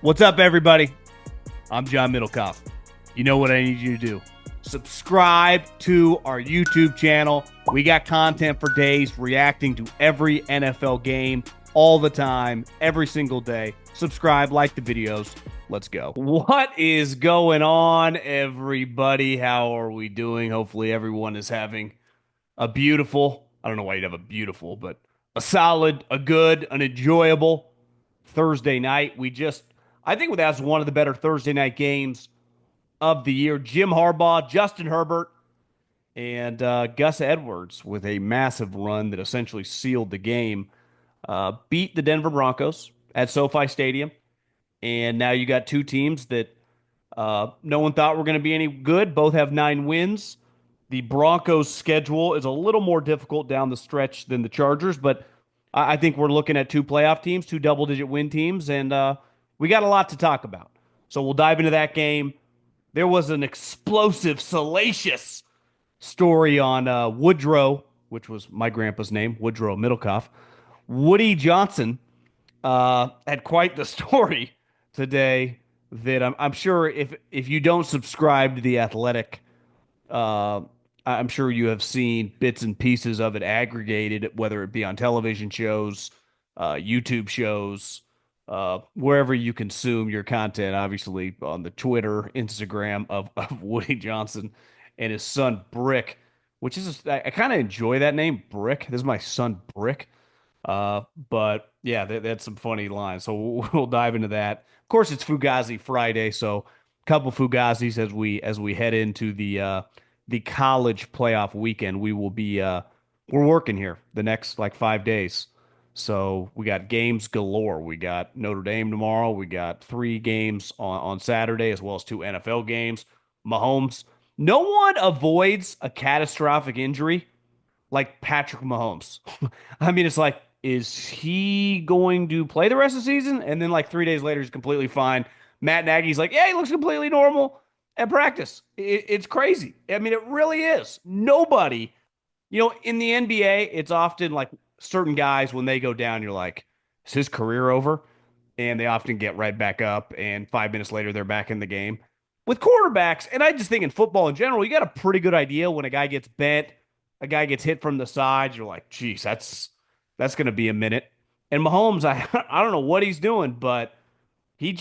What's up, everybody? I'm John Middlekauff. You know what I need you to do. Subscribe to our YouTube channel. We got content for days reacting to every NFL game all the time, every single day. Subscribe, like the videos. Let's go. What is going on, everybody? How are we doing? Hopefully, everyone is having a beautiful, I don't know why you'd have a beautiful, but a solid, a good, an enjoyable Thursday night. I think that's one of the better Thursday night games of the year. Jim Harbaugh, Justin Herbert, and Gus Edwards with a massive run that essentially sealed the game. Beat the Denver Broncos at SoFi Stadium. And now you got two teams that no one thought were going to be any good. Both have 9 wins. The Broncos' schedule is a little more difficult down the stretch than the Chargers, but I think we're looking at two playoff teams, two double-digit win teams, and we got a lot to talk about. So we'll dive into that game. There was an explosive, salacious story on Woodrow, which was my grandpa's name, Woodrow Middlekauff. Woody Johnson had quite the story today that I'm sure if you don't subscribe to The Athletic, I'm sure you have seen bits and pieces of it aggregated, whether it be on television shows, YouTube shows, wherever you consume your content, obviously on the Twitter, Instagram of Woody Johnson and his son Brick, which is, I kind of enjoy that name, Brick. This is my son Brick. But yeah, that's some funny lines. So we'll dive into that. Of course, it's Fugazi Friday, so a couple Fugazis as we head into the college playoff weekend. We will be we're working here the next like 5 days. So we got games galore. We got Notre Dame tomorrow. We got 3 games on Saturday, as well as 2 NFL games. Mahomes. No one avoids a catastrophic injury like Patrick Mahomes. I mean, it's like, is he going to play the rest of the season? And then like 3 days later, he's completely fine. Matt Nagy's like, yeah, he looks completely normal at practice. It's crazy. I mean, it really is. Nobody, in the NBA, it's often like certain guys, when they go down, you're like, is his career over? And they often get right back up, and 5 minutes later, they're back in the game. With quarterbacks, and I just think in football in general, you got a pretty good idea when a guy gets bent, a guy gets hit from the side. You're like, geez, that's going to be a minute. And Mahomes, I don't know what he's doing, but he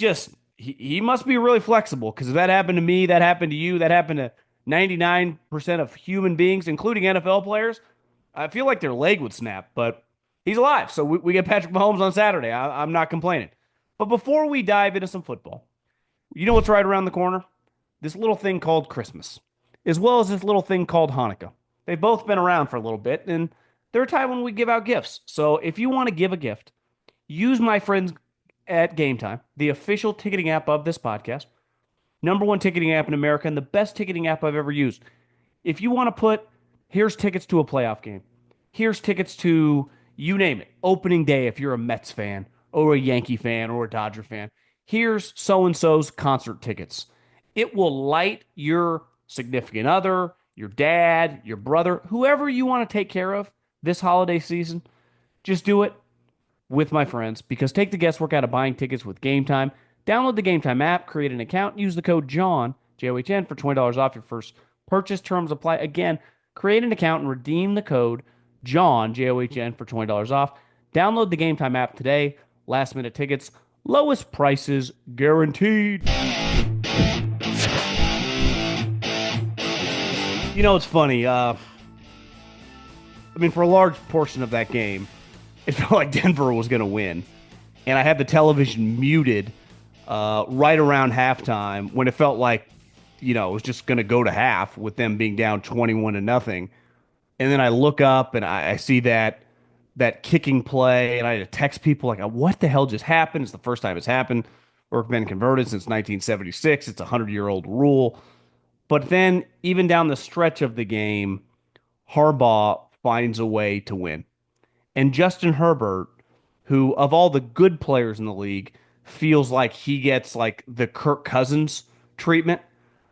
must be really flexible, because if that happened to me, that happened to you, that happened to 99% of human beings, including NFL players, I feel like their leg would snap, but he's alive. So we get Patrick Mahomes on Saturday. I'm not complaining. But before we dive into some football, you know what's right around the corner? This little thing called Christmas, as well as this little thing called Hanukkah. They've both been around for a little bit, and they're a time when we give out gifts. So if you want to give a gift, use my friends at Game Time, the official ticketing app of this podcast, #1 ticketing app in America, and the best ticketing app I've ever used. If you want to put, here's tickets to a playoff game, here's tickets to, you name it, opening day if you're a Mets fan or a Yankee fan or a Dodger fan, here's so-and-so's concert tickets. It will light your significant other, your dad, your brother, whoever you want to take care of this holiday season. Just do it with my friends, because take the guesswork out of buying tickets with Game Time. Download the Game Time app, create an account, use the code JOHN, JOHN, for $20 off your first purchase. Terms apply. Again, create an account and redeem the code JOHN, JOHN, for $20 off. Download the Game Time app today. Last minute tickets, lowest prices guaranteed. It's funny. I mean, for a large portion of that game, it felt like Denver was going to win. And I had the television muted right around halftime, when it felt like, it was just going to go to half with them being down 21-0. And then I look up and I see that kicking play, and I had to text people like, what the hell just happened? It's the first time it's happened or been converted since 1976. It's a 100-year-old rule. But then, even down the stretch of the game, Harbaugh finds a way to win. And Justin Herbert, who, of all the good players in the league, feels like he gets like the Kirk Cousins treatment,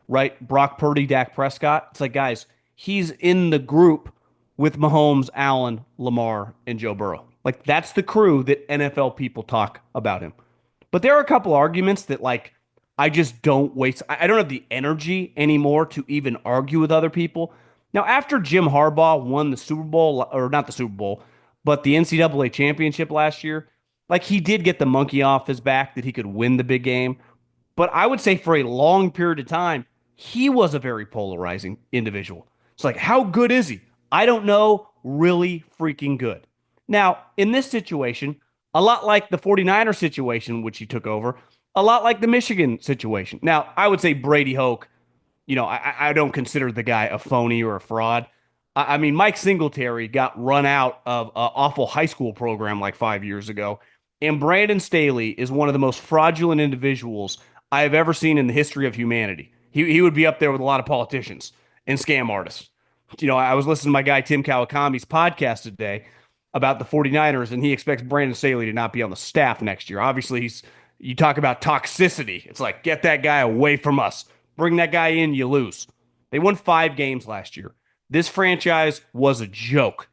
right? Brock Purdy, Dak Prescott. It's like, guys, he's in the group with Mahomes, Allen, Lamar, and Joe Burrow. Like, that's the crew that NFL people talk about him. But there are a couple arguments that like I just don't waste. I don't have the energy anymore to even argue with other people. Now, after Jim Harbaugh won the Super Bowl, or not the Super Bowl, but the NCAA championship last year, like he did get the monkey off his back that he could win the big game. But I would say for a long period of time, he was a very polarizing individual. It's like, how good is he? I don't know. Really freaking good. Now, in this situation, a lot like the 49ers situation, which he took over, a lot like the Michigan situation. Now, I would say Brady Hoke, I don't consider the guy a phony or a fraud. I mean, Mike Singletary got run out of an awful high school program like 5 years ago. And Brandon Staley is one of the most fraudulent individuals I have ever seen in the history of humanity. He would be up there with a lot of politicians and scam artists. I was listening to my guy Tim Kawakami's podcast today about the 49ers, and he expects Brandon Staley to not be on the staff next year. Obviously, you talk about toxicity. It's like, get that guy away from us. Bring that guy in, you lose. They won 5 games last year. This franchise was a joke.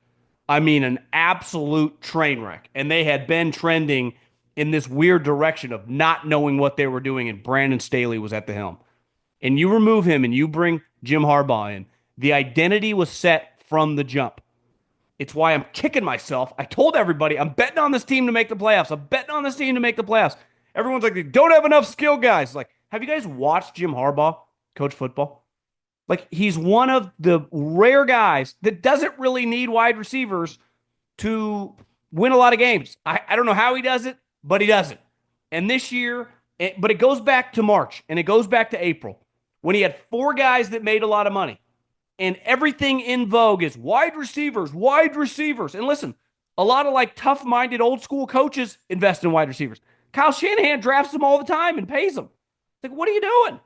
I mean, an absolute train wreck. And they had been trending in this weird direction of not knowing what they were doing, and Brandon Staley was at the helm. And you remove him and you bring Jim Harbaugh in, the identity was set from the jump. It's why I'm kicking myself. I told everybody I'm betting on this team to make the playoffs. I'm betting on this team to make the playoffs. Everyone's like, they don't have enough skill guys. Like, have you guys watched Jim Harbaugh coach football? Like, he's one of the rare guys that doesn't really need wide receivers to win a lot of games. I don't know how he does it, but he does it. And this year, but it goes back to March and it goes back to April when he had 4 guys that made a lot of money. And everything in vogue is wide receivers, wide receivers. And listen, a lot of like tough-minded old school coaches invest in wide receivers. Kyle Shanahan drafts them all the time and pays them. It's like, what are you doing?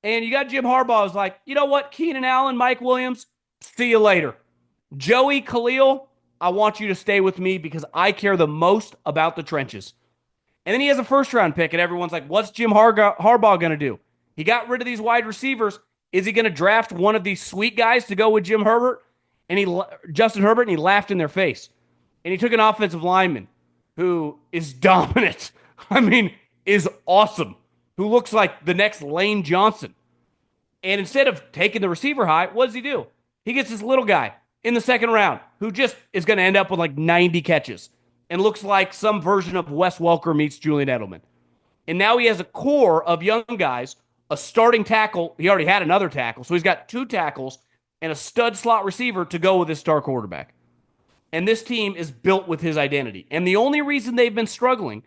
And you got Jim Harbaugh who's like, you know what, Keenan Allen, Mike Williams, see you later. Joey Khalil, I want you to stay with me because I care the most about the trenches. And then he has a first-round pick, and everyone's like, what's Jim Harbaugh going to do? He got rid of these wide receivers. Is he going to draft one of these sweet guys to go with Jim Herbert? Justin Herbert, and he laughed in their face. And he took an offensive lineman who is dominant. I mean, is awesome. Who looks like the next Lane Johnson. And instead of taking the receiver high, what does he do? He gets this little guy in the second round who just is going to end up with like 90 catches and looks like some version of Wes Welker meets Julian Edelman. And now he has a core of young guys, a starting tackle. He already had another tackle. So he's got 2 tackles and a stud slot receiver to go with his star quarterback. And this team is built with his identity. And the only reason they've been struggling,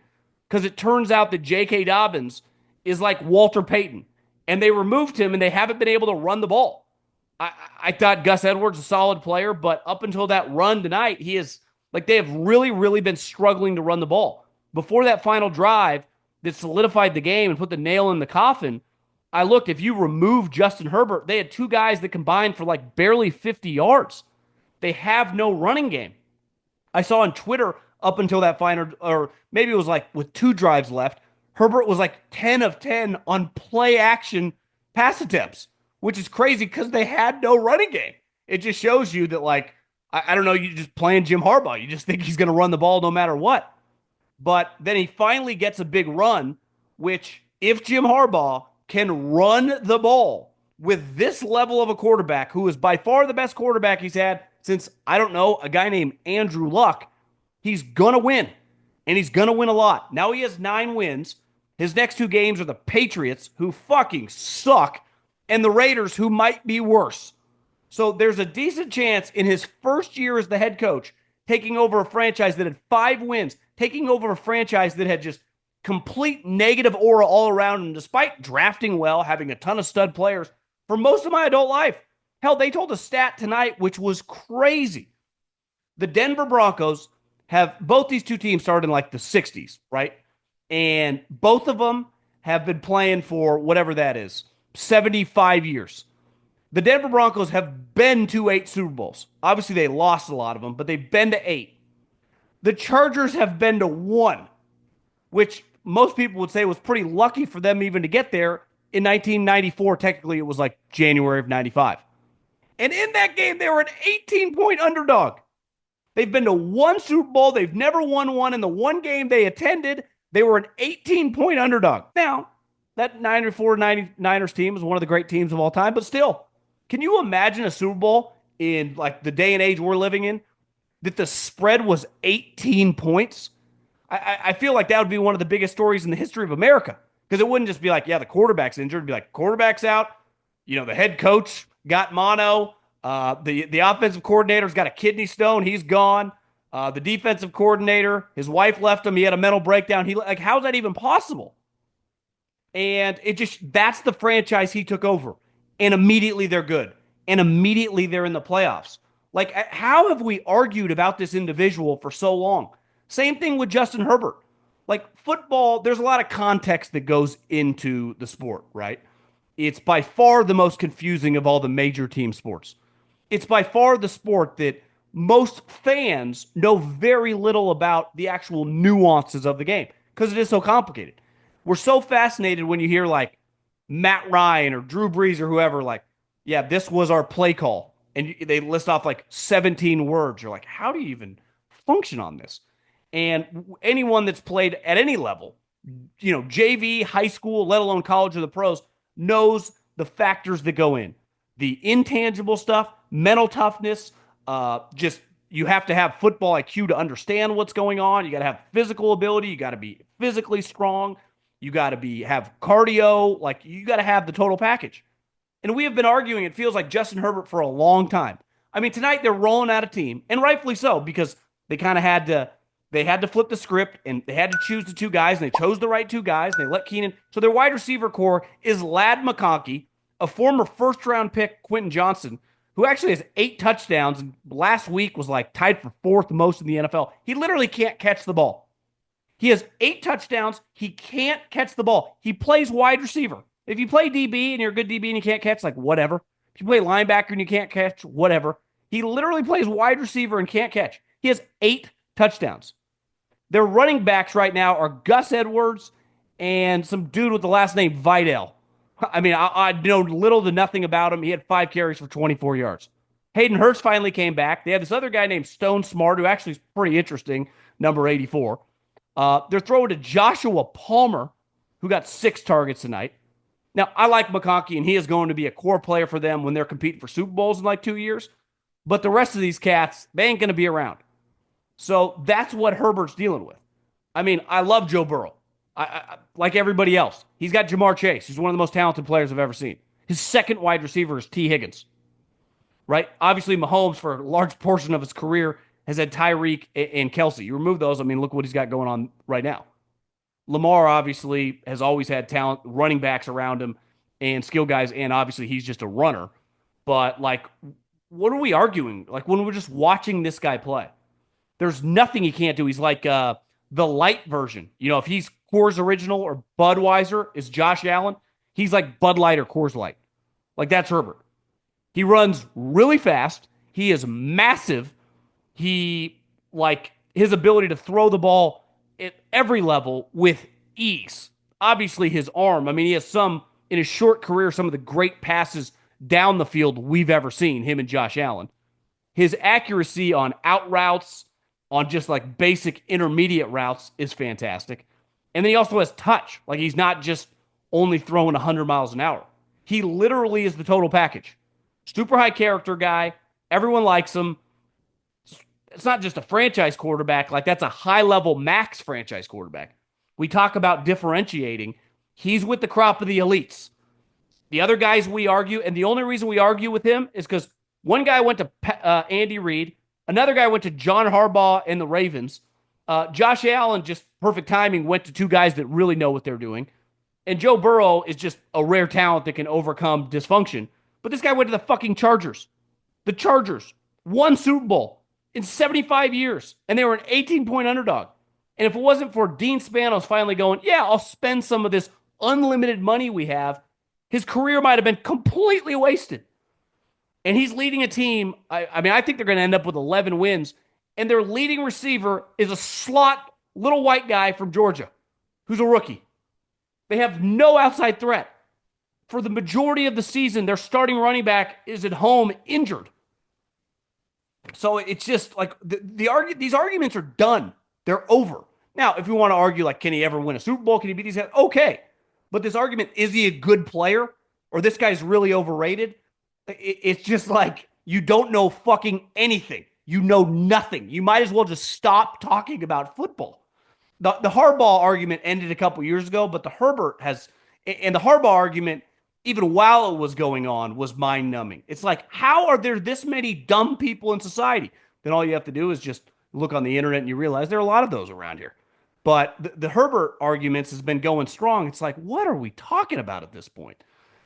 because it turns out that J.K. Dobbins is like Walter Payton. And they removed him and they haven't been able to run the ball. I thought Gus Edwards was a solid player, but up until that run tonight, he is like they have really, really been struggling to run the ball. Before that final drive that solidified the game and put the nail in the coffin, I looked, if you remove Justin Herbert, they had 2 guys that combined for like barely 50 yards. They have no running game. I saw on Twitter up until that final, or maybe it was like with 2 drives left, Herbert was like 10 of 10 on play action pass attempts, which is crazy because they had no running game. It just shows you that, like, I don't know, you just playing Jim Harbaugh. You just think he's going to run the ball no matter what. But then he finally gets a big run, which if Jim Harbaugh can run the ball with this level of a quarterback, who is by far the best quarterback he's had since, I don't know, a guy named Andrew Luck, he's going to win. And he's going to win a lot. Now he has 9 wins. His next 2 games are the Patriots, who fucking suck, and the Raiders, who might be worse. So there's a decent chance in his first year as the head coach, taking over a franchise that had 5 wins, taking over a franchise that had just complete negative aura all around him, despite drafting well, having a ton of stud players for most of my adult life. Hell, they told a stat tonight, which was crazy. The Denver Broncos have, both these 2 teams started in like the 60s, right? And both of them have been playing for whatever that is, 75 years. The Denver Broncos have been to 8 Super Bowls. Obviously, they lost a lot of them, but they've been to 8. The Chargers have been to 1, which most people would say was pretty lucky for them even to get there. In 1994, technically, it was like January of 95. And in that game, they were an 18-point underdog. They've been to 1 Super Bowl. They've never won one. In the 1 game they attended, They were an 18-point underdog. Now, that 99ers team is one of the great teams of all time, but still, can you imagine a Super Bowl in like the day and age we're living in that the spread was 18 points? I feel like that would be one of the biggest stories in the history of America, because it wouldn't just be like, yeah, the quarterback's injured. It'd be like, quarterback's out. The head coach got mono. The offensive coordinator's got a kidney stone. He's gone. The defensive coordinator, his wife left him. He had a mental breakdown. How's that even possible? And that's the franchise he took over. And immediately they're good. And immediately they're in the playoffs. Like, how have we argued about this individual for so long? Same thing with Justin Herbert. Like, football, there's a lot of context that goes into the sport, right? It's by far the most confusing of all the major team sports. It's by far the sport that most fans know very little about the actual nuances of the game because it is so complicated. We're so fascinated when you hear like Matt Ryan or Drew Brees or whoever, like, yeah, this was our play call. And they list off like 17 words. You're like, how do you even function on this? And anyone that's played at any level, JV, high school, let alone college or the pros, knows the factors that go in. The intangible stuff, mental toughness, you have to have football IQ to understand what's going on. You got to have physical ability. You got to be physically strong. You got to have cardio. Like, you got to have the total package. And we have been arguing, it feels like, Justin Herbert for a long time. I mean, tonight they're rolling out a team, and rightfully so, because they kind of had to flip the script, and they had to choose the two guys, and they chose the right two guys, and they let Keenan. So their wide receiver core is Ladd McConkey, a former first-round pick, Quentin Johnson, who actually has 8 touchdowns, and last week was like tied for 4th most in the NFL. He literally can't catch the ball. He has 8 touchdowns. He can't catch the ball. He plays wide receiver. If you play DB and you're a good DB and you can't catch, like, whatever. If you play linebacker and you can't catch, whatever. He literally plays wide receiver and can't catch. He has 8 touchdowns. Their running backs right now are Gus Edwards and some dude with the last name Vidal. I mean, I know little to nothing about him. He had 5 carries for 24 yards. Hayden Hurst finally came back. They have this other guy named Stone Smart, who actually is pretty interesting, number 84. They're throwing to Joshua Palmer, who got 6 targets tonight. Now, I like McConkey, and he is going to be a core player for them when they're competing for Super Bowls in like 2 years. But the rest of these cats, they ain't going to be around. So that's what Herbert's dealing with. I mean, I love Joe Burrow. I like everybody else. He's got Jamar Chase. He's one of the most talented players I've ever seen. His second wide receiver is T. Higgins. Right? Obviously, Mahomes, for a large portion of his career, has had Tyreek and Kelsey. You remove those, I mean, look what he's got going on right now. Lamar, obviously, has always had talent, running backs around him, and skill guys, and obviously he's just a runner. But, like, what are we arguing? Like, when we're just watching this guy play, there's nothing he can't do. He's like the light version. If he's Coors Original or Budweiser is Josh Allen, he's like Bud Light or Coors Light. Like, that's Herbert. He runs really fast. He is massive. His ability to throw the ball at every level with ease. Obviously, his arm. I mean, he has in his short career, some of the great passes down the field we've ever seen, him and Josh Allen. His accuracy on out routes, on just like basic intermediate routes, is fantastic. And then he also has touch. Like, he's not just only throwing 100 miles an hour. He literally is the total package. Super high character guy. Everyone likes him. It's not just a franchise quarterback. Like, that's a high-level max franchise quarterback. We talk about differentiating. He's with the crop of the elites. The other guys we argue, and the only reason we argue with him is because one guy went to Andy Reid. Another guy went to John Harbaugh and the Ravens. Josh Allen, just perfect timing, went to 2 guys that really know what they're doing. And Joe Burrow is just a rare talent that can overcome dysfunction. But this guy went to the fucking Chargers. The Chargers won Super Bowl in 75 years, and they were an 18-point underdog. And if it wasn't for Dean Spanos finally going, yeah, I'll spend some of this unlimited money we have, his career might have been completely wasted. And he's leading a team. I think they're going to end up with 11 wins. And their leading receiver is a slot little white guy from Georgia who's a rookie. They have no outside threat. For the majority of the season, their starting running back is at home injured. So it's just like these arguments are done. They're over. Now, if you want to argue, like, can he ever win a Super Bowl? Can he beat these guys? Okay. But this argument, is he a good player or this guy's really overrated? It's just like you don't know fucking anything. You know nothing. You might as well just stop talking about football. The Harbaugh argument ended a couple years ago, but the Herbert has, and the Harbaugh argument, even while it was going on, was mind numbing. It's like, how are there this many dumb people in society? Then all you have to do is just look on the internet and you realize there are a lot of those around here. But the Herbert arguments has been going strong. It's like, what are we talking about at this point?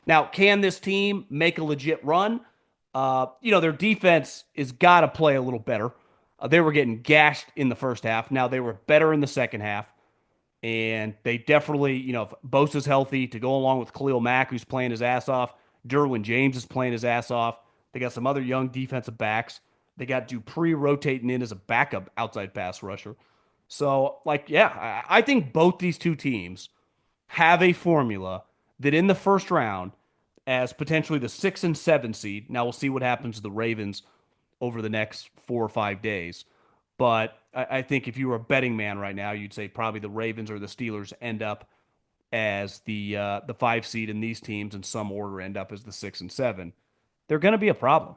Now, can this team make a legit run? Their defense is got to play a little better. They were getting gashed in the first half. Now they were better in the second half. And they definitely, if Bosa's healthy to go along with Khalil Mack, who's playing his ass off. Derwin James is playing his ass off. They got some other young defensive backs. They got Dupree rotating in as a backup outside pass rusher. So, yeah, I think both these two teams have a formula that in the first round, as potentially the 6 and 7 seed. Now we'll see what happens to the Ravens over the next 4 or 5 days. But I think if you were a betting man right now, you'd say probably the Ravens or the Steelers end up as the 5 seed, and these teams in some order end up as the 6 and 7. They're going to be a problem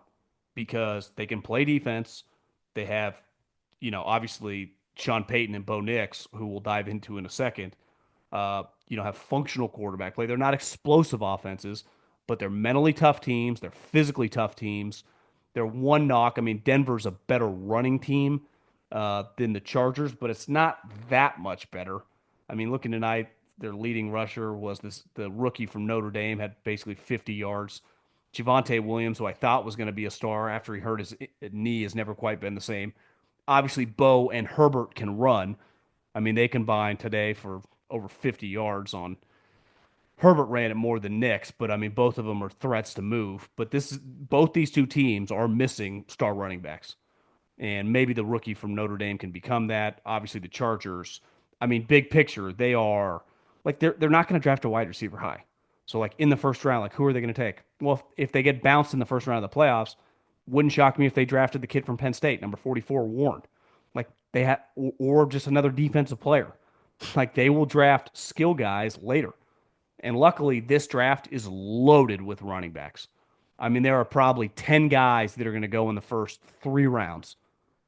because they can play defense. They have, obviously Sean Payton and Bo Nix, who we'll dive into in a second. Have functional quarterback play. They're not explosive offenses, but they're mentally tough teams. They're physically tough teams. They're one knock. I mean, Denver's a better running team than the Chargers, but it's not that much better. I mean, looking tonight, their leading rusher was the rookie from Notre Dame, had basically 50 yards. Javonte Williams, who I thought was going to be a star after he hurt his knee, has never quite been the same. Obviously, Bo and Herbert can run. I mean, they combined today for over 50 yards on Herbert ran it more than Nix, but I mean both of them are threats to move. But both these two teams are missing star running backs, and maybe the rookie from Notre Dame can become that. Obviously, the Chargers. I mean, big picture, they are like they're not going to draft a wide receiver high. So like in the first round, like who are they going to take? Well, if they get bounced in the first round of the playoffs, wouldn't shock me if they drafted the kid from Penn State, number 44, Warren. Like they had, or just another defensive player. Like they will draft skill guys later. And luckily, this draft is loaded with running backs. I mean, there are probably 10 guys that are going to go in the first 3 rounds.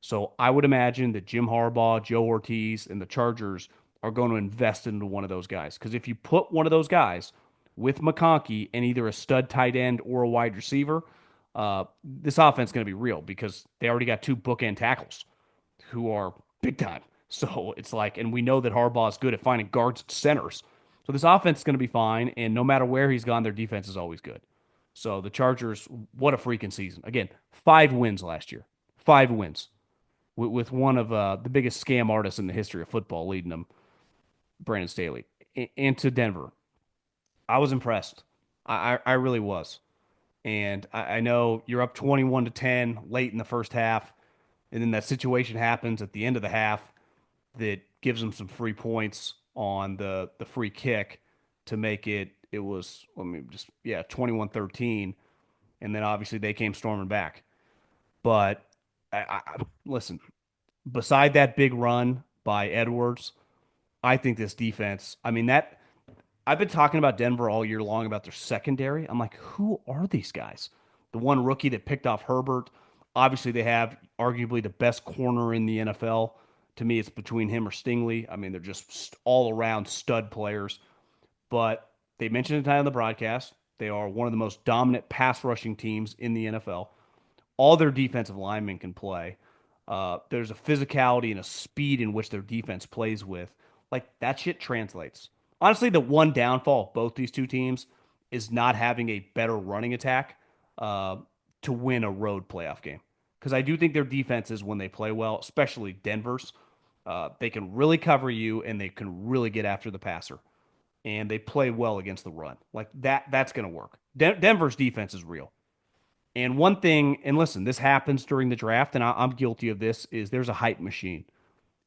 So I would imagine that Jim Harbaugh, Joe Ortiz, and the Chargers are going to invest into one of those guys. Because if you put one of those guys with McConkey and either a stud tight end or a wide receiver, this offense is going to be real because they already got two bookend tackles who are big time. So it's like, and we know that Harbaugh is good at finding guards and centers. So this offense is going to be fine, and no matter where he's gone, their defense is always good. So the Chargers, what a freaking season! Again, 5 wins last year, 5 wins with one of the biggest scam artists in the history of football leading them, Brandon Staley, into Denver. I was impressed. I really was, and I know you're up 21-10 late in the first half, and then that situation happens at the end of the half that gives them some free points on the free kick to make it was, let me just, yeah, 21-13, and then obviously they came storming back. But listen, beside that big run by Edwards, I think this defense, I mean, that I've been talking about Denver all year long about their secondary. I'm like, who are these guys? The one rookie that picked off Herbert. Obviously, they have arguably the best corner in the NFL. To me, it's between him or Stingley. I mean, they're just all around stud players. But they mentioned it tonight on the broadcast. They are one of the most dominant pass rushing teams in the NFL. All their defensive linemen can play. There's a physicality and a speed in which their defense plays with. Like, that shit translates. Honestly, the one downfall of both these two teams is not having a better running attack to win a road playoff game. Because I do think their defenses, when they play well, especially Denver's, they can really cover you and they can really get after the passer. And they play well against the run. Like that's going to work. Denver's defense is real. And one thing, and listen, this happens during the draft, and I'm guilty of this, is there's a hype machine.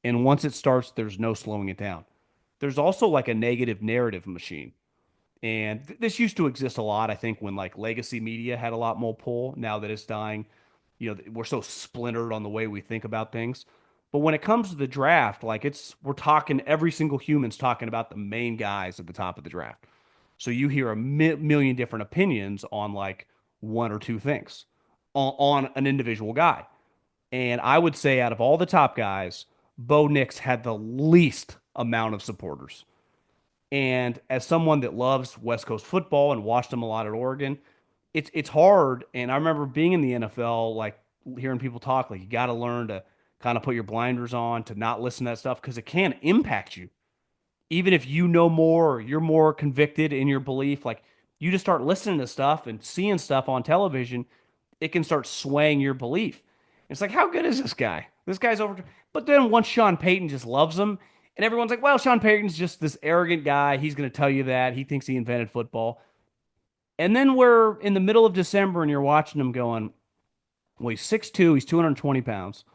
And once it starts, there's no slowing it down. There's also like a negative narrative machine. And this used to exist a lot, I think, when like legacy media had a lot more pull. Now that it's dying, we're so splintered on the way we think about things. But when it comes to the draft, like we're talking every single human's talking about the main guys at the top of the draft. So you hear a million different opinions on like one or two things on an individual guy. And I would say out of all the top guys, Bo Nix had the least amount of supporters. And as someone that loves West Coast football and watched them a lot at Oregon, it's hard. And I remember being in the NFL, like hearing people talk, like you got to learn to kind of put your blinders on to not listen to that stuff because it can impact you. Even if you know more or you're more convicted in your belief, like you just start listening to stuff and seeing stuff on television, it can start swaying your belief. It's like, how good is this guy? This guy's over. But then once Sean Payton just loves him, and everyone's like, well, Sean Payton's just this arrogant guy. He's going to tell you that. He thinks he invented football. And then we're in the middle of December and you're watching him going, well, he's 6'2, he's 220 pounds.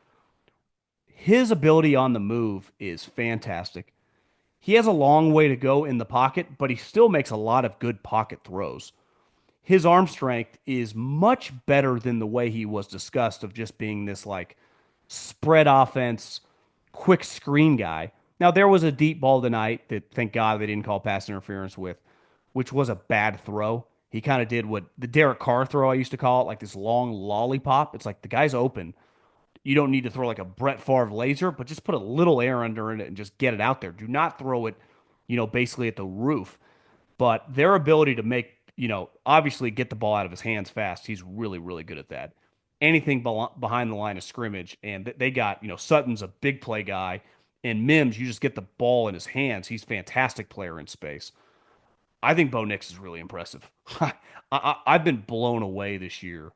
His ability on the move is fantastic. He has a long way to go in the pocket, but he still makes a lot of good pocket throws. His arm strength is much better than the way he was discussed of just being this like spread offense, quick screen guy. Now there was a deep ball tonight that thank God they didn't call pass interference with, which was a bad throw. He kind of did what the Derek Carr throw I used to call it, like this long lollipop. It's like the guy's open. You don't need to throw like a Brett Favre laser, but just put a little air under it and just get it out there. Do not throw it, basically at the roof. But their ability to make, obviously get the ball out of his hands fast, he's really, really good at that. Anything behind the line of scrimmage, and they got, Sutton's a big play guy, and Mims, you just get the ball in his hands. He's a fantastic player in space. I think Bo Nix is really impressive. I've been blown away this year.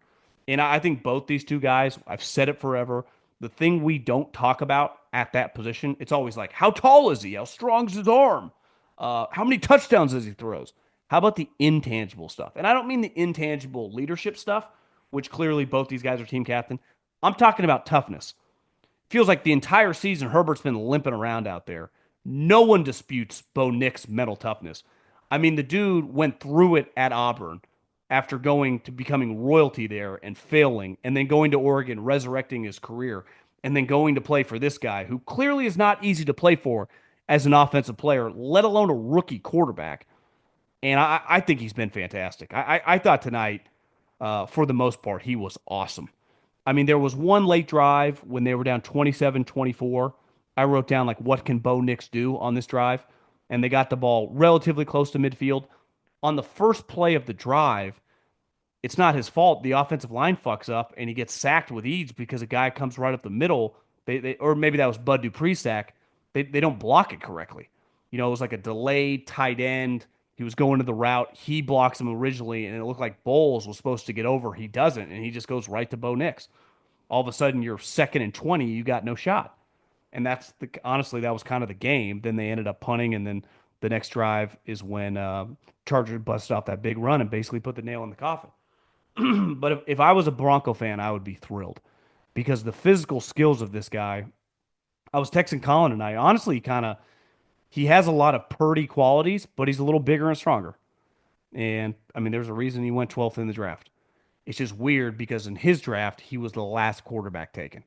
And I think both these two guys, I've said it forever. The thing we don't talk about at that position, it's always like, how tall is he? How strong is his arm? How many touchdowns does he throws? How about the intangible stuff? And I don't mean the intangible leadership stuff, which clearly both these guys are team captain. I'm talking about toughness. Feels like the entire season Herbert's been limping around out there. No one disputes Bo Nix's mental toughness. I mean, the dude went through it at Auburn after going to becoming royalty there and failing, and then going to Oregon, resurrecting his career, and then going to play for this guy who clearly is not easy to play for as an offensive player, let alone a rookie quarterback. And I think he's been fantastic. I thought tonight, for the most part, he was awesome. I mean, there was one late drive when they were down 27-24. I wrote down, like, what can Bo Nix do on this drive? And they got the ball relatively close to midfield. On the first play of the drive, it's not his fault. The offensive line fucks up and he gets sacked with ease because a guy comes right up the middle. Or maybe that was Bud Dupree's sack. They don't block it correctly. It was like a delayed tight end. He was going to the route. He blocks him originally, and it looked like Bowles was supposed to get over. He doesn't, and he just goes right to Bo Nix. All of a sudden, you're 2nd and 20. You got no shot. And honestly, that was kind of the game. Then they ended up punting, and then the next drive is when Chargers busted off that big run and basically put the nail in the coffin. But if I was a Bronco fan, I would be thrilled because the physical skills of this guy. I was texting Colin tonight. Honestly, he has a lot of Purdy qualities, but he's a little bigger and stronger. And I mean, there's a reason he went 12th in the draft. It's just weird because in his draft, he was the last quarterback taken,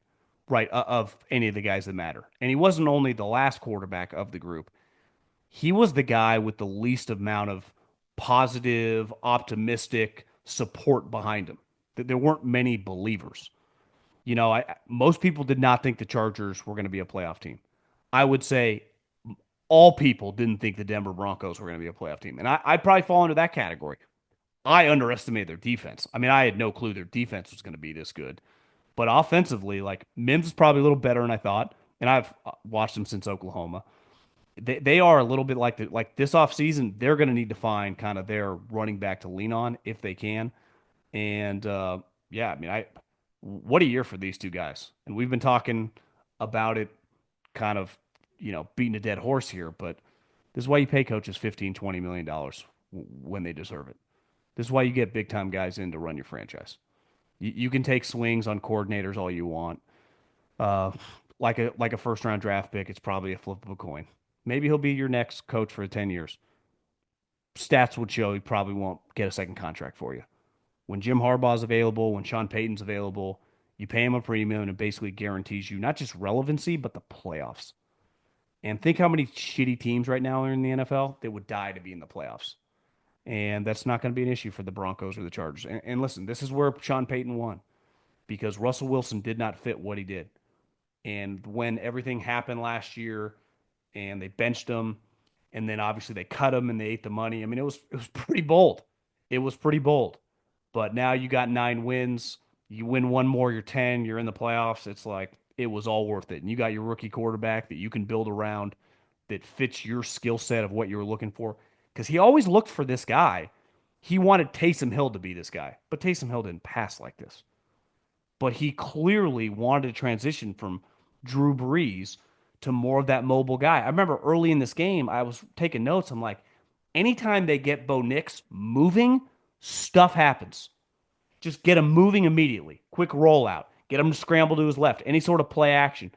right, of any of the guys that matter. And he wasn't only the last quarterback of the group, he was the guy with the least amount of positive, optimistic support behind him. That there weren't many believers. Most people did not think the Chargers were going to be a playoff team. I would say all people didn't think the Denver Broncos were going to be a playoff team. And I'd probably fall into that category. I underestimated their defense. I mean, I had no clue their defense was going to be this good. But offensively, like Mims is probably a little better than I thought. And I've watched them since Oklahoma. They are a little bit like this offseason, they're going to need to find kind of their running back to lean on if they can. And yeah, I mean, what a year for these two guys. And we've been talking about it kind of, beating a dead horse here, but this is why you pay coaches $15-20 million when they deserve it. This is why you get big time guys in to run your franchise. You can take swings on coordinators all you want. Uh, like a first round draft pick, it's probably a flip of a coin. Maybe he'll be your next coach for 10 years. Stats would show he probably won't get a second contract for you. When Jim Harbaugh's available, when Sean Payton's available, You pay him a premium and it basically guarantees you not just relevancy, but the playoffs. And think how many shitty teams right now are in the NFL that would die to be in the playoffs. And that's not going to be an issue for the Broncos or the Chargers. And listen, this is where Sean Payton won because Russell Wilson did not fit what he did. And when everything happened last year and they benched him, and then obviously they cut him and they ate the money. I mean, it was pretty bold. It was pretty bold. But now you got 9 wins. You win one more, you're 10, you're in the playoffs. It's like it was all worth it. And you got your rookie quarterback that you can build around that fits your skill set of what you were looking for. Because he always looked for this guy. He wanted Taysom Hill to be this guy, but Taysom Hill didn't pass like this. But he clearly wanted to transition from Drew Brees to more of that mobile guy. I remember early in this game, I was taking notes. I'm like, anytime they get Bo Nix moving, stuff happens. Just get him moving immediately. Quick rollout. Get him to scramble to his left. Any sort of play action.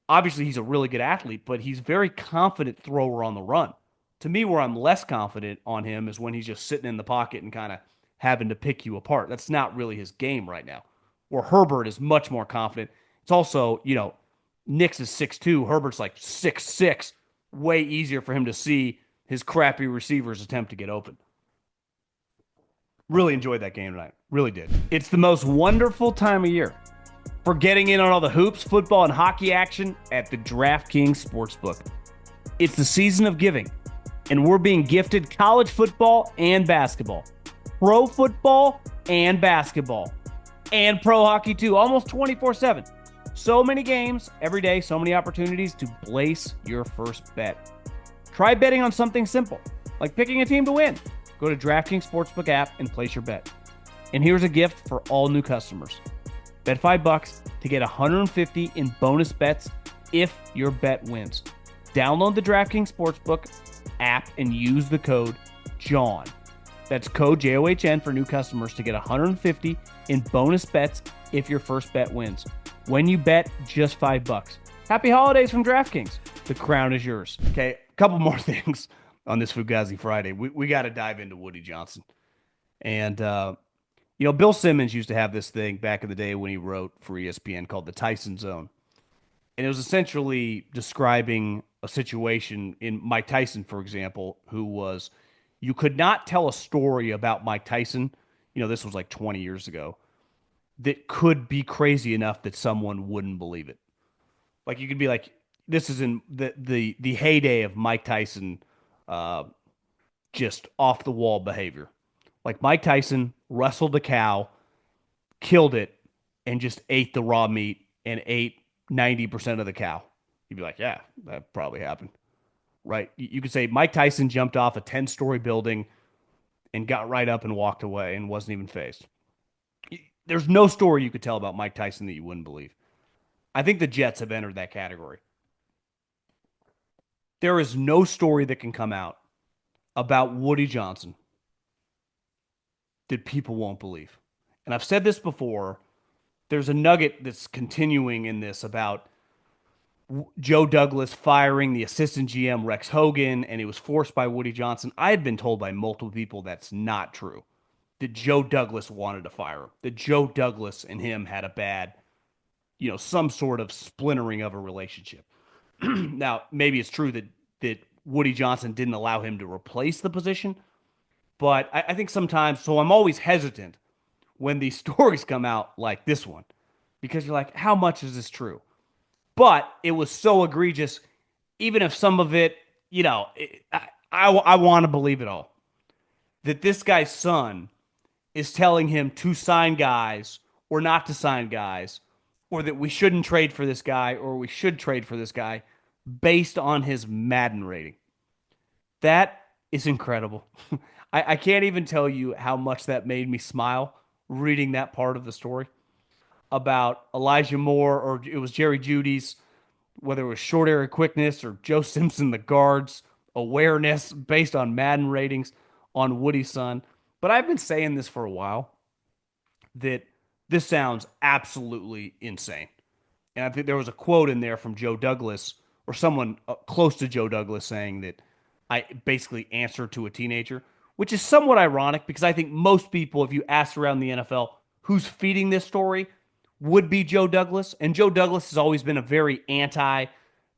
Obviously, he's a really good athlete, but he's a very confident thrower on the run. To me, where I'm less confident on him is when he's just sitting in the pocket and kind of having to pick you apart. That's not really his game right now. Where Herbert is much more confident. It's also, Nix is 6'2", Herbert's like 6'6". Way easier for him to see his crappy receivers attempt to get open. Really enjoyed that game tonight. Really did. It's the most wonderful time of year for getting in on all the hoops, football, and hockey action at the DraftKings Sportsbook. It's the season of giving, and we're being gifted college football and basketball, pro football and basketball, and pro hockey too, almost 24/7. So many games every day, so many opportunities to place your first bet. Try betting on something simple, like picking a team to win. Go to DraftKings Sportsbook app and place your bet. And here's a gift for all new customers. Bet $5 to get $150 in bonus bets if your bet wins. Download the DraftKings Sportsbook app and use the code JOHN. That's code JOHN for new customers to get $150 in bonus bets if your first bet wins. When you bet, just $5. Happy holidays from DraftKings. The crown is yours. Okay, a couple more things on this Fugazi Friday. We got to dive into Woody Johnson. And, Bill Simmons used to have this thing back in the day when he wrote for ESPN called the Tyson Zone. And it was essentially describing a situation in Mike Tyson, for example, you could not tell a story about Mike Tyson. This was like 20 years ago, that could be crazy enough that someone wouldn't believe it. Like you could be like, this is in the heyday of Mike Tyson, just off the wall behavior. Like Mike Tyson wrestled a cow, killed it, and just ate the raw meat and ate 90% of the cow. You'd be like, yeah, that probably happened. Right? You could say Mike Tyson jumped off a 10-story building and got right up and walked away and wasn't even phased. There's no story you could tell about Mike Tyson that you wouldn't believe. I think the Jets have entered that category. There is no story that can come out about Woody Johnson that people won't believe. And I've said this before. There's a nugget that's continuing in this about Joe Douglas firing the assistant GM Rex Hogan, and it was forced by Woody Johnson. I had been told by multiple people that's not true. That Joe Douglas wanted to fire him. That Joe Douglas and him had a bad, some sort of splintering of a relationship. Now, maybe it's true that Woody Johnson didn't allow him to replace the position, but I think sometimes, so I'm always hesitant when these stories come out like this one, because you're like, how much is this true? But it was so egregious, even if some of it, I want to believe it all. That this guy's son is telling him to sign guys or not to sign guys, or that we shouldn't trade for this guy or we should trade for this guy based on his Madden rating. That is incredible. I can't even tell you how much that made me smile reading that part of the story about Elijah Moore, or it was Jerry Jeudy's, whether it was short area quickness or Joe Simpson, the guards, awareness based on Madden ratings on Woody's son. But I've been saying this for a while, that this sounds absolutely insane. And I think there was a quote in there from Joe Douglas, or someone close to Joe Douglas, saying that I basically answered to a teenager, which is somewhat ironic because I think most people, if you ask around the NFL who's feeding this story, would be Joe Douglas. And Joe Douglas has always been a very anti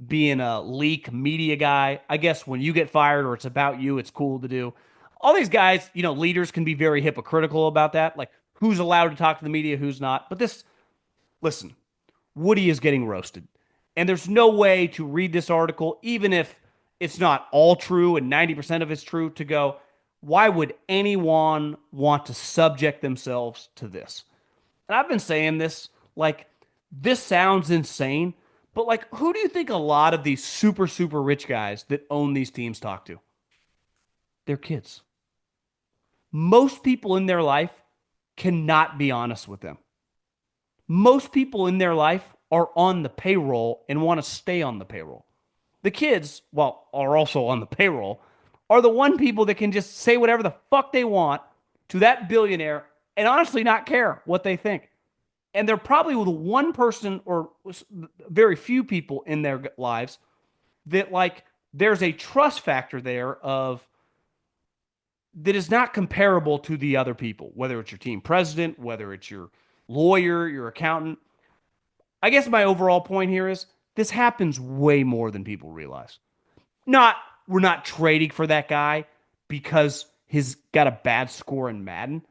being a leak media guy. I guess when you get fired or it's about you, it's cool to do. All these guys, leaders can be very hypocritical about that. Like who's allowed to talk to the media, who's not. But listen, Woody is getting roasted. And there's no way to read this article, even if it's not all true and 90% of it's true, to go, why would anyone want to subject themselves to this? And I've been saying this, like, this sounds insane, but like, who do you think a lot of these super, super rich guys that own these teams talk to? Their kids. Most people in their life cannot be honest with them. Most people in their life are on the payroll and want to stay on the payroll. The kids, well, are also on the payroll, are the one people that can just say whatever the fuck they want to that billionaire and honestly not care what they think. And they're probably the one person or very few people in their lives that like there's a trust factor there of that is not comparable to the other people, whether it's your team president, whether it's your lawyer, your accountant. I guess my overall point here is this happens way more than people realize. We're not trading for that guy because he's got a bad score in Madden.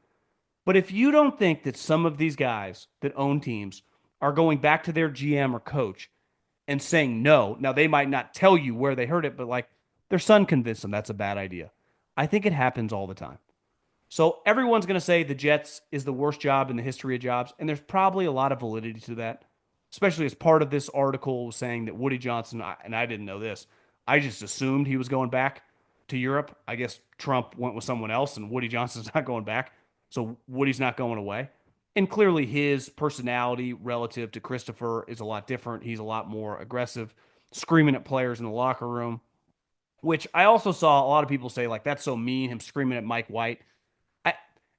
But if you don't think that some of these guys that own teams are going back to their GM or coach and saying no, now they might not tell you where they heard it, but like their son convinced them that's a bad idea. I think it happens all the time. So everyone's going to say the Jets is the worst job in the history of jobs, and there's probably a lot of validity to that, especially as part of this article saying that Woody Johnson, and I didn't know this, I just assumed he was going back to Europe. I guess Trump went with someone else, and Woody Johnson's not going back. So Woody's not going away. And clearly his personality relative to Christopher is a lot different. He's a lot more aggressive, screaming at players in the locker room, which I also saw a lot of people say, like, that's so mean, him screaming at Mike White.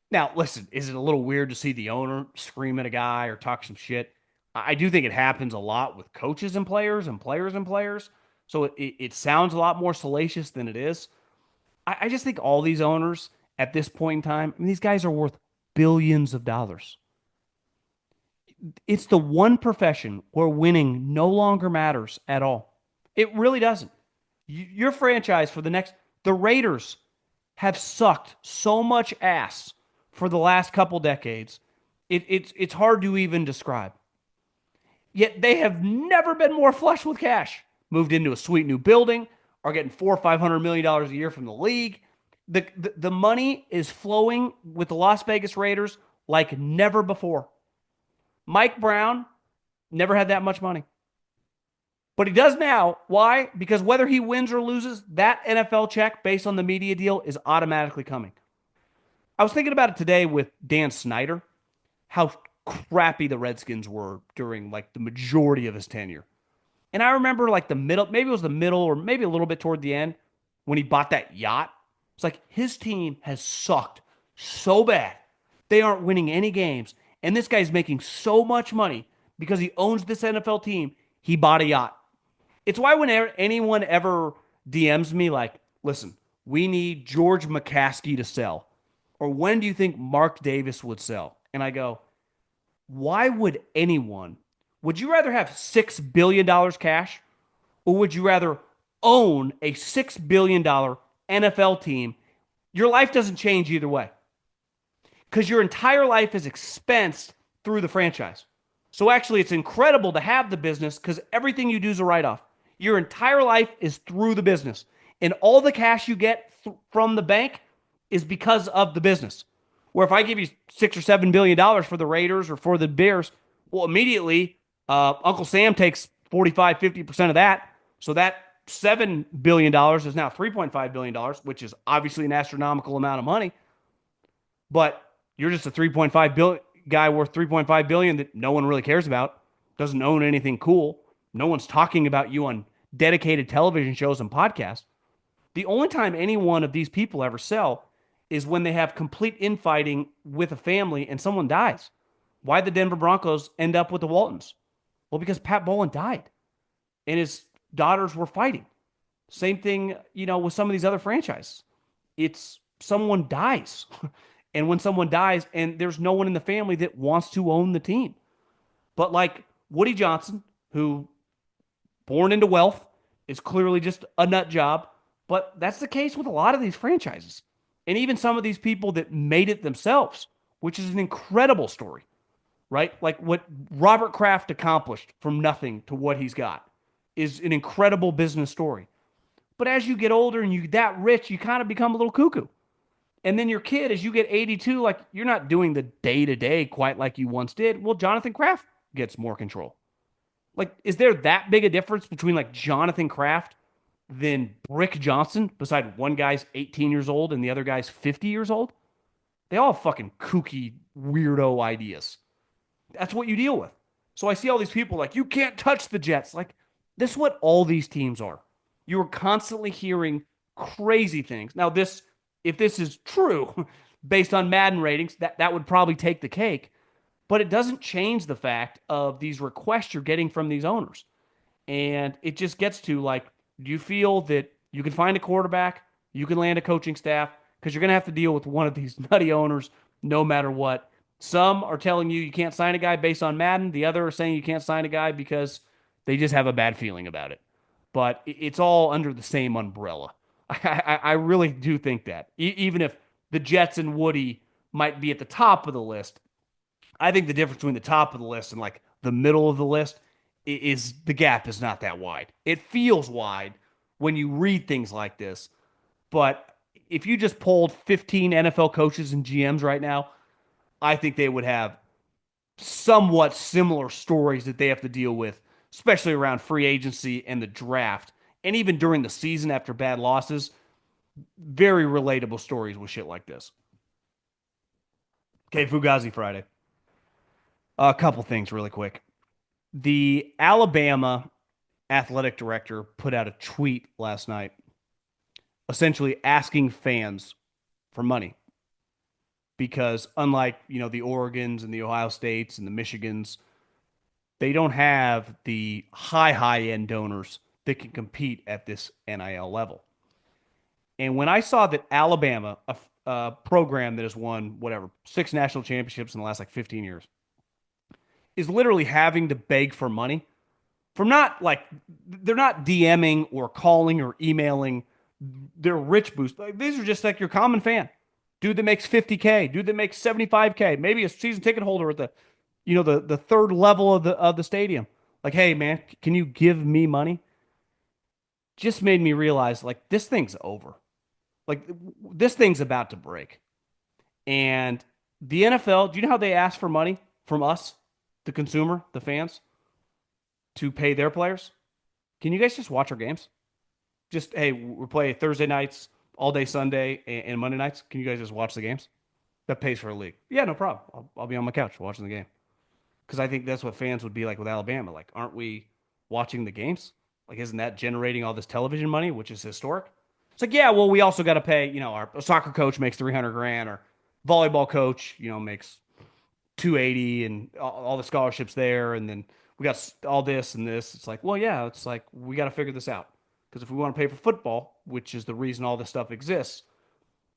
Now, listen, is it a little weird to see the owner scream at a guy or talk some shit? I do think it happens a lot with coaches and players and players and players. So it sounds a lot more salacious than it is. I just think all these owners at this point in time, I mean, these guys are worth billions of dollars. It's the one profession where winning no longer matters at all. It really doesn't. Your franchise the Raiders have sucked so much ass for the last couple decades. It's hard to even describe. Yet they have never been more flush with cash. Moved into a sweet new building, are getting $400-500 million a year from the league. The money is flowing with the Las Vegas Raiders like never before. Mike Brown never had that much money. But he does now. Why? Because whether he wins or loses, that NFL check based on the media deal is automatically coming. I was thinking about it today with Dan Snyder, how crappy the Redskins were during like the majority of his tenure. And I remember like maybe it was the middle or maybe a little bit toward the end when he bought that yacht. It's like his team has sucked so bad. They aren't winning any games. And this guy's making so much money because he owns this NFL team. He bought a yacht. It's why whenever anyone ever DMs me like, listen, we need George McCaskey to sell. Or when do you think Mark Davis would sell? And I go, why would you rather have $6 billion cash? Or would you rather own a $6 billion NFL team? Your life doesn't change either way. Because your entire life is expensed through the franchise. So actually, it's incredible to have the business because everything you do is a write-off. Your entire life is through the business. And all the cash you get from the bank is because of the business. Where if I give you $6 or $7 billion for the Raiders or for the Bears, well, immediately, Uncle Sam takes 45-50% of that. So that $7 billion is now $3.5 billion, which is obviously an astronomical amount of money. But you're just a 3.5 billion guy worth 3.5 billion that no one really cares about, doesn't own anything cool. No one's talking about you on dedicated television shows and podcasts. The only time any one of these people ever sell is when they have complete infighting with a family and someone dies. Why the Denver Broncos end up with the Waltons? Well, because Pat Bowlen died and his daughters were fighting. Same thing, with some of these other franchises. It's someone dies. And when someone dies and there's no one in the family that wants to own the team. But like Woody Johnson, who born into wealth, is clearly just a nut job. But that's the case with a lot of these franchises. And even some of these people that made it themselves, which is an incredible story, right? Like what Robert Kraft accomplished from nothing to what he's got is an incredible business story. But as you get older and you get that rich, you kind of become a little cuckoo. And then your kid, as you get 82, like you're not doing the day to day quite like you once did. Well, Jonathan Kraft gets more control. Like, is there that big a difference between like Jonathan Kraft than Brick Johnson, beside one guy's 18 years old and the other guy's 50 years old? They all have fucking kooky, weirdo ideas. That's what you deal with. So I see all these people like, you can't touch the Jets. Like, this is what all these teams are. You are constantly hearing crazy things. Now, this, if this is true, based on Madden ratings, that would probably take the cake. But it doesn't change the fact of these requests you're getting from these owners. And it just gets to like, do you feel that you can find a quarterback, you can land a coaching staff, because you're going to have to deal with one of these nutty owners no matter what. Some are telling you can't sign a guy based on Madden. The other are saying you can't sign a guy because they just have a bad feeling about it. But it's all under the same umbrella. I really do think that. Even if the Jets and Woody might be at the top of the list, I think the difference between the top of the list and like the middle of the list is the gap is not that wide. It feels wide when you read things like this, but if you just polled 15 NFL coaches and GMs right now, I think they would have somewhat similar stories that they have to deal with, especially around free agency and the draft. And even during the season after bad losses, very relatable stories with shit like this. Okay, Fugazi Friday. A couple things really quick. The Alabama athletic director put out a tweet last night essentially asking fans for money because unlike, the Oregons and the Ohio States and the Michigans, they don't have the high end donors that can compete at this NIL level. And when I saw that Alabama, a program that has won whatever 6 national championships in the last like 15 years, is literally having to beg for money from not like they're not DMing or calling or emailing their rich boost. Like, these are just like your common fan, dude that makes 50K, dude that makes 75K, maybe a season ticket holder at the third level of the stadium. Like, hey man, can you give me money? Just made me realize like this thing's over. Like this thing's about to break. And the NFL, do you know how they ask for money from us, the consumer, the fans, to pay their players? Can you guys just watch our games? Just, hey, we play Thursday nights, all day Sunday, and Monday nights. Can you guys just watch the games? That pays for a league. Yeah, no problem. I'll be on my couch watching the game. Because I think that's what fans would be like with Alabama. Like, aren't we watching the games? Like, isn't that generating all this television money, which is historic? It's like, yeah, well, we also got to pay, our soccer coach makes 300 grand, or volleyball coach, makes 280, and all the scholarships there. And then we got all this and this. It's like, well, yeah, it's like, we got to figure this out. Because if we want to pay for football, which is the reason all this stuff exists,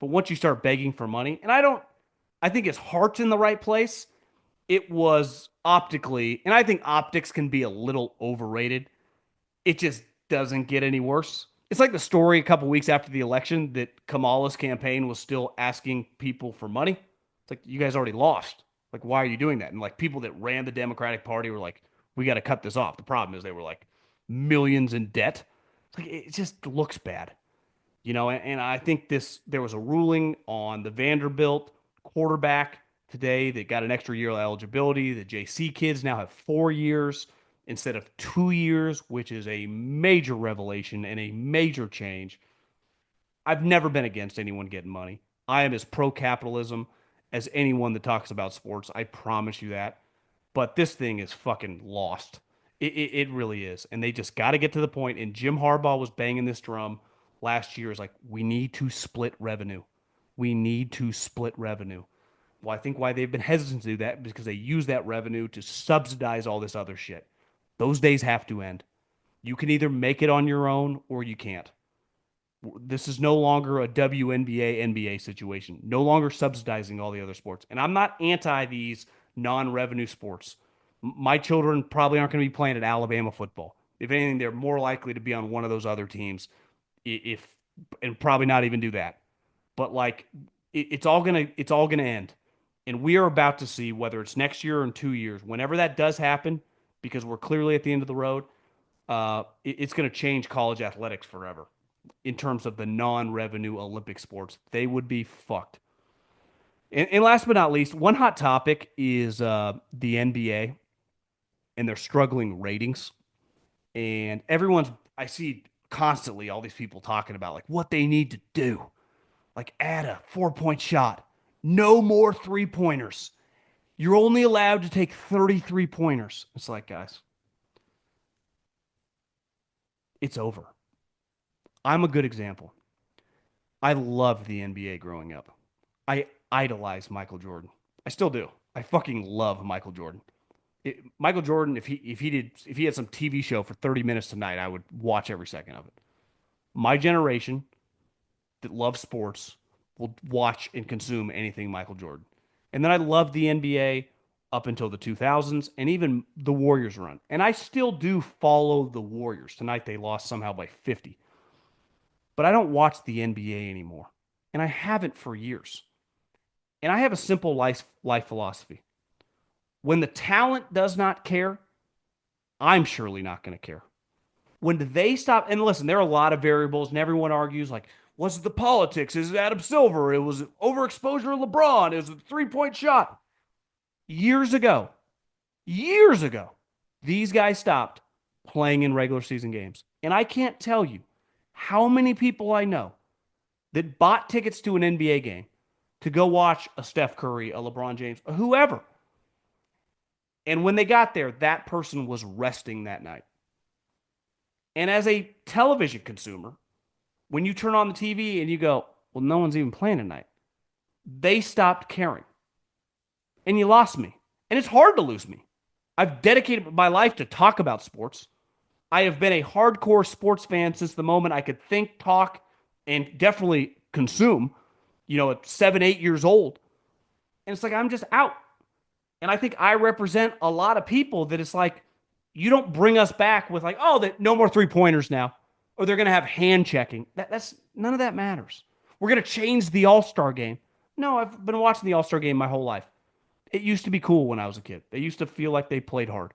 but once you start begging for money, and I think his heart's in the right place. It was optically, and I think optics can be a little overrated. It just doesn't get any worse. It's like the story a couple weeks after the election that Kamala's campaign was still asking people for money. It's like, you guys already lost. Like, why are you doing that? And like people that ran the Democratic Party were like, we got to cut this off. The problem is they were like millions in debt. It's like, it just looks bad. And I think there was a ruling on the Vanderbilt quarterback today that got an extra year of eligibility. The JC kids now have 4 years instead of 2 years, which is a major revelation and a major change. I've never been against anyone getting money. I am as pro-capitalism as anyone that talks about sports. I promise you that. But this thing is fucking lost. It really is. And they just got to get to the point. And Jim Harbaugh was banging this drum last year. Is like, we need to split revenue. We need to split revenue. Well, I think why they've been hesitant to do that is because they use that revenue to subsidize all this other shit. Those days have to end. You can either make it on your own or you can't. This is no longer a WNBA, NBA situation. No longer subsidizing all the other sports. And I'm not anti these non-revenue sports. My children probably aren't going to be playing at Alabama football. If anything, they're more likely to be on one of those other teams, if and probably not even do that. But like, it's all gonna end, and we are about to see whether it's next year or in 2 years, whenever that does happen, because we're clearly at the end of the road. It's going to change college athletics forever in terms of the non-revenue Olympic sports. They would be fucked. And last but not least, one hot topic is the NBA and their struggling ratings. And I see constantly all these people talking about like what they need to do, like add a 4-point shot, no more 3-pointers. You're only allowed to take 33 pointers. It's like, guys, it's over. I'm a good example. I loved the NBA growing up. I idolized Michael Jordan. I still do. I fucking love Michael Jordan. Michael Jordan, if he had some TV show for 30 minutes tonight, I would watch every second of it. My generation that loves sports will watch and consume anything Michael Jordan. And then I loved the NBA up until the 2000s and even the Warriors run. And I still do follow the Warriors. Tonight they lost somehow by 50. But I don't watch the NBA anymore. And I haven't for years. And I have a simple life philosophy. When the talent does not care, I'm surely not going to care. When they stop, and listen, there are a lot of variables, and everyone argues like, was it the politics? Is it Adam Silver? It was overexposure of LeBron. It was a 3-point shot. Years ago, these guys stopped playing in regular season games. And I can't tell you how many people I know that bought tickets to an NBA game to go watch a Steph Curry, a LeBron James, or whoever. And when they got there, that person was resting that night. And as a television consumer, when you turn on the TV and you go, well, no one's even playing tonight, they stopped caring. And you lost me. And it's hard to lose me. I've dedicated my life to talk about sports. I have been a hardcore sports fan since the moment I could think, talk, and definitely consume, at 7, 8 years old. And it's like, I'm just out. And I think I represent a lot of people that it's like, you don't bring us back with like, oh, that no more 3-pointers now, or they're going to have hand checking. That's none of that matters. We're going to change the All-Star game. No, I've been watching the All-Star game my whole life. It used to be cool when I was a kid. They used to feel like they played hard.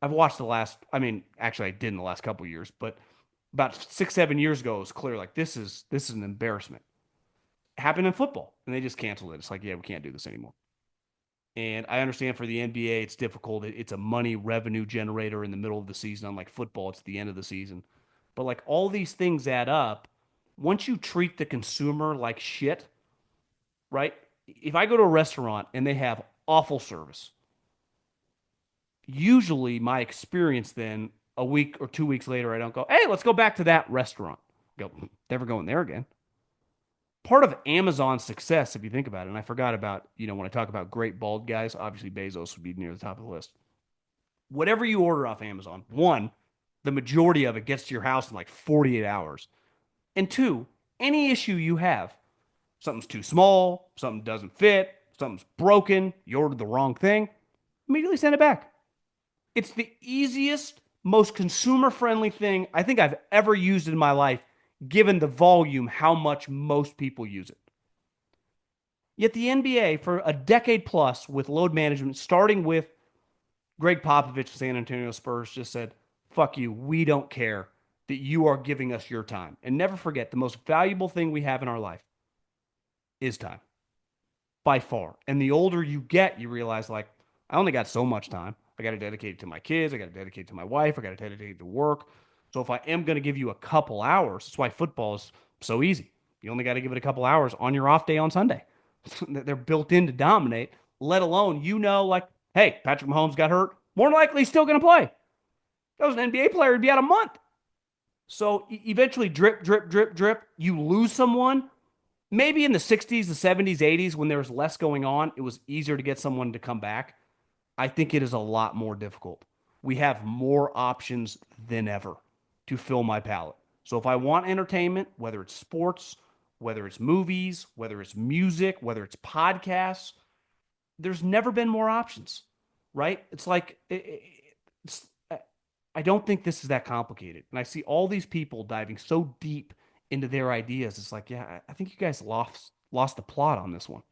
I've watched actually I did in the last couple of years, but about 6, 7 years ago, it was clear like this is an embarrassment. It happened in football, and they just canceled it. It's like, yeah, we can't do this anymore. And I understand for the NBA, it's difficult. It's a money revenue generator in the middle of the season. Unlike football, it's the end of the season. But like all these things add up. Once you treat the consumer like shit, right? If I go to a restaurant and they have awful service, usually my experience then a week or 2 weeks later, I don't go, hey, let's go back to that restaurant. I go, never going there again. Part of Amazon's success, if you think about it, and I forgot about, when I talk about great bald guys, obviously Bezos would be near the top of the list. Whatever you order off Amazon, one, the majority of it gets to your house in like 48 hours. And two, any issue you have, something's too small, something doesn't fit, something's broken, you ordered the wrong thing, immediately send it back. It's the easiest, most consumer friendly thing I think I've ever used in my life, given the volume, how much most people use it. Yet the NBA, for a decade plus with load management, starting with Greg Popovich of San Antonio Spurs, just said, fuck you, we don't care that you are giving us your time. And never forget, the most valuable thing we have in our life is time, by far. And the older you get, you realize, like, I only got so much time. I got to dedicate it to my kids. I got to dedicate it to my wife. I got to dedicate it to work. So if I am going to give you a couple hours, that's why football is so easy. You only got to give it a couple hours on your off day on Sunday. They're built in to dominate, let alone, like, hey, Patrick Mahomes got hurt. More than likely, he's still going to play. If that was an NBA player, he'd be out a month. So eventually, drip, drip, drip, drip, you lose someone. Maybe in the 60s, the 70s, 80s, when there was less going on, it was easier to get someone to come back. I think it is a lot more difficult. We have more options than ever to fill my palate. So if I want entertainment, whether it's sports, whether it's movies, whether it's music, whether it's podcasts, there's never been more options. right? It's like it's, I don't think this is that complicated. And I see all these people diving so deep into their ideas. It's like, yeah, I think you guys lost the plot on this one.